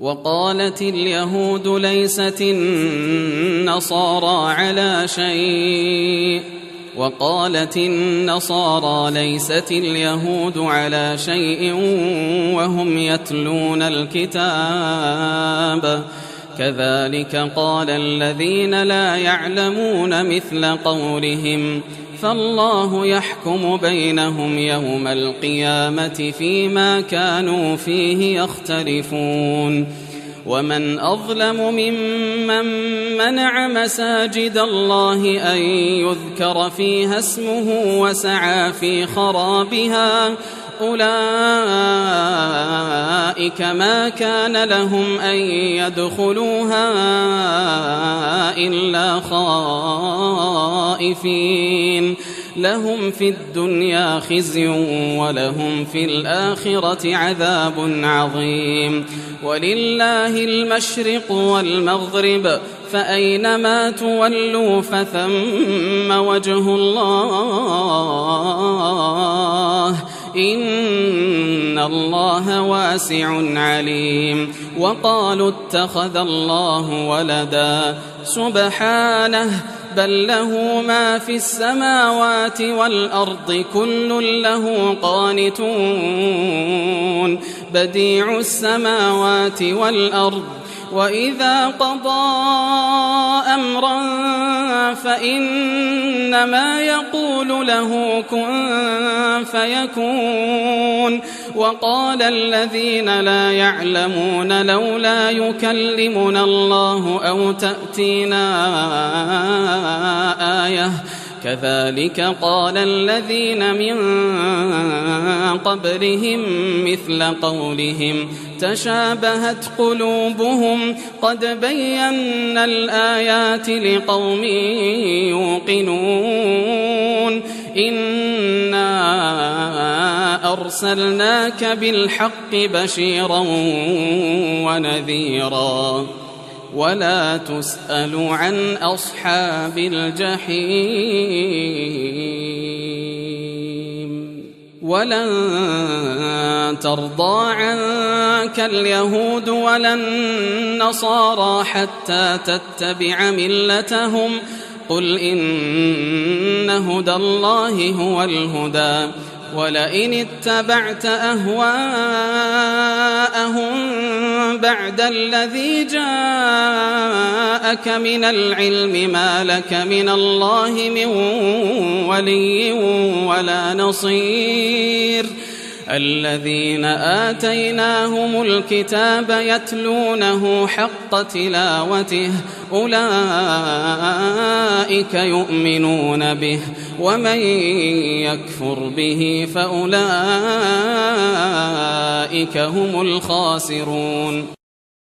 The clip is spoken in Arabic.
وقالت اليهود ليست النصارى على شيء وقالت النصارى ليست اليهود على شيء وهم يتلون الكتاب كذلك قال الذين لا يعلمون مثل قولهم فالله يحكم بينهم يوم القيامة فيما كانوا فيه يختلفون ومن أظلم ممن منع مساجد الله أن يذكر فيها اسمه وسعى في خرابها أولئك ما كان لهم أن يدخلوها إلا خائفين لهم في الدنيا خزي ولهم في الآخرة عذاب عظيم ولله المشرق والمغرب فأينما تولوا فثم وجه الله إن الله واسع عليم وقالوا اتخذ الله ولدا سبحانه بل له ما في السماوات والأرض كل له قانتون بديع السماوات والأرض وإذا قضى أمرا فإنما يقول له كن فيكون وقال الذين لا يعلمون لولا يكلمنا الله أو تأتينا آية كذلك قال الذين من قبلهم مثل قولهم تشابهت قلوبهم قد بينا الآيات لقوم يوقنون إنا أرسلناك بالحق بشيرا ونذيرا ولا تسأل عن أصحاب الجحيم ولن ترضى عنك اليهود ولا النصارى حتى تتبع ملتهم قل إن هدى الله هو الهدى ولئن اتبعت أهواءهم بعد الذي جاءك من العلم ما لك من الله من ولي ولا نصير الذين آتيناهم الكتاب يتلونه حق تلاوته أولئك يؤمنون به ومن يكفر به فأولئك هم الخاسرون